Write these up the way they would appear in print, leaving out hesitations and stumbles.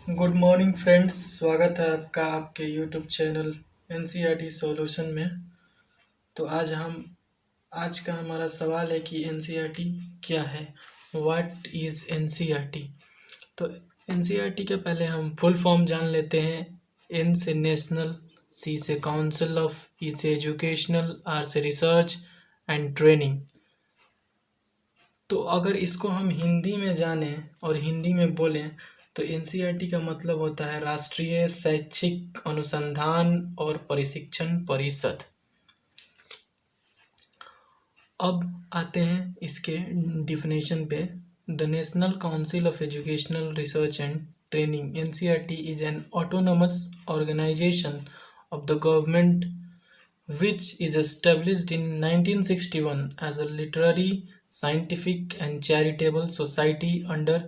Good morning friends, स्वागत है आपका आपके यूट्यूब चैनल एनसीईआरटी सॉल्यूशन में। तो आज का हमारा सवाल है कि एनसीईआरटी क्या है, व्हाट इज़ एनसीईआरटी। तो एनसीईआरटी के पहले हम फुल फॉर्म जान लेते हैं। एन से नेशनल, सी से काउंसिल ऑफ, ई से एजुकेशनल, आर से रिसर्च एंड ट्रेनिंग। तो अगर इसको हम हिंदी में जानें और हिंदी में बोलें तो एनसीईआरटी का मतलब होता है राष्ट्रीय शैक्षिक अनुसंधान और प्रशिक्षण परिषद। अब आते हैं इसके डिफिनेशन पे। The national council of educational research and training, NCERT is an autonomous organisation of the government which is established in 1961 as a literary, scientific and charitable society under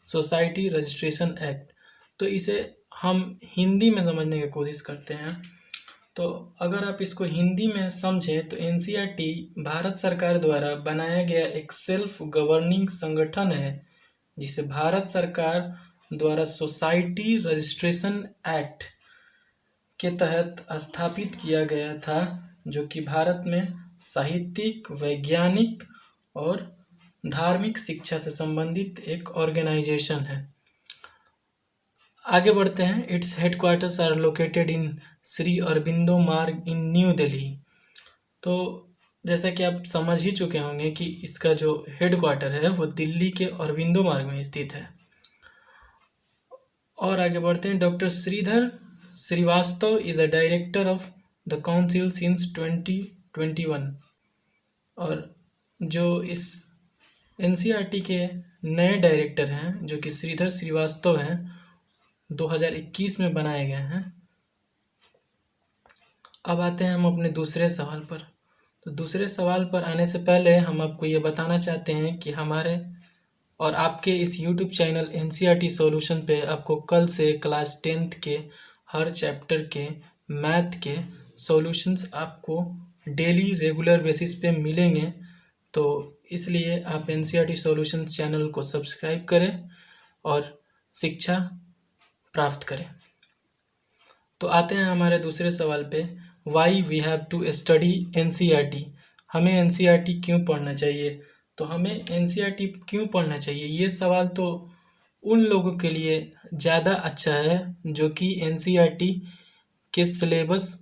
society registration act. तो इसे हम हिंदी में समझने की कोशिश करते हैं। तो अगर आप इसको हिंदी में समझें तो एनसीईआरटी भारत सरकार द्वारा बनाया गया एक सेल्फ गवर्निंग संगठन है जिसे भारत सरकार द्वारा सोसाइटी रजिस्ट्रेशन एक्ट के तहत स्थापित किया गया था, जो कि भारत में साहित्यिक, वैज्ञानिक और धार्मिक शिक्षा से संबंधित एक ऑर्गेनाइजेशन है। आगे बढ़ते हैं। Its headquarters are located in Shri Aurobindo Marg in new Delhi. तो जैसा कि आप समझ ही चुके होंगे कि इसका जो हेडक्वार्टर है वो दिल्ली के अरबिंदो मार्ग में स्थित है। और आगे बढ़ते हैं। Doctor Shridhar Srivastava is a director of the council since 2021। और जो इस एनसीईआरटी के नए डायरेक्टर हैं, जो कि श्रीधर श्रीवास्तव हैं, 2021 में बनाए गए हैं। अब आते हैं हम अपने दूसरे सवाल पर। तो दूसरे सवाल पर आने से पहले हम आपको ये बताना चाहते हैं कि हमारे और आपके इस यूट्यूब चैनल एनसीईआरटी सॉल्यूशन पे आपको कल से क्लास 10th के हर चैप्टर के मैथ के सॉल्यूशंस आपको डेली रेगुलर बेसिस पे मिलेंगे। तो इसलिए आप एनसीईआरटी सॉल्यूशंस चैनल को सब्सक्राइब करें और शिक्षा प्राप्त करें। तो आते हैं हमारे दूसरे सवाल पे। Why we have to study NCERT. हमें एनसीईआरटी क्यों पढ़ना चाहिए? तो हमें एनसीईआरटी क्यों पढ़ना चाहिए, ये सवाल तो उन लोगों के लिए ज़्यादा अच्छा है जो कि एनसीईआरटी के सिलेबस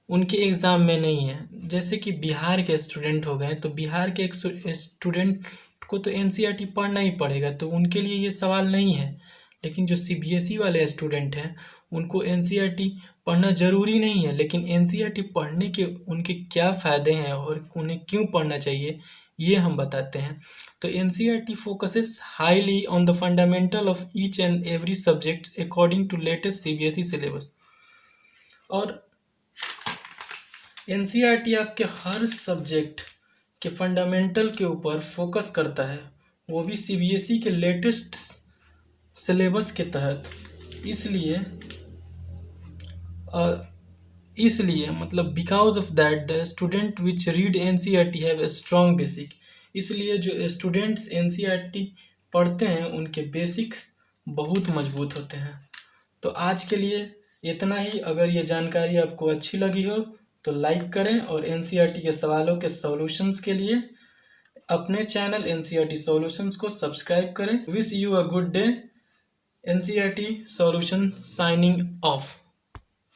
उनके एग्ज़ाम में नहीं है। जैसे कि बिहार के स्टूडेंट हो गए, तो बिहार के एक स्टूडेंट को तो एनसीईआरटी पढ़ना ही पड़ेगा, तो उनके लिए ये सवाल नहीं है। लेकिन जो सीबीएसई वाले स्टूडेंट हैं उनको एनसीईआरटी पढ़ना ज़रूरी नहीं है, लेकिन एनसीईआरटी पढ़ने के उनके क्या फ़ायदे हैं और उन्हें क्यों पढ़ना चाहिए ये हम बताते हैं। तो NCERT focuses highly on the fundamental of each and every subject according to latest CBSE syllabus. और एनसीईआरटी आपके हर सब्जेक्ट के फंडामेंटल के ऊपर फोकस करता है, वो भी सीबीएसई के लेटेस्ट सिलेबस के तहत। इसलिए मतलब because of that the student which read NCERT have a strong basic. इसलिए जो स्टूडेंट्स एनसीईआरटी पढ़ते हैं उनके बेसिक्स बहुत मजबूत होते हैं। तो आज के लिए इतना ही। अगर ये जानकारी आपको अच्छी लगी हो तो लाइक करें और एनसीईआरटी के सवालों के सॉल्यूशंस के लिए अपने चैनल एनसीईआरटी सॉल्यूशंस को सब्सक्राइब करें। Wish you a good day. NCERT solution signing off.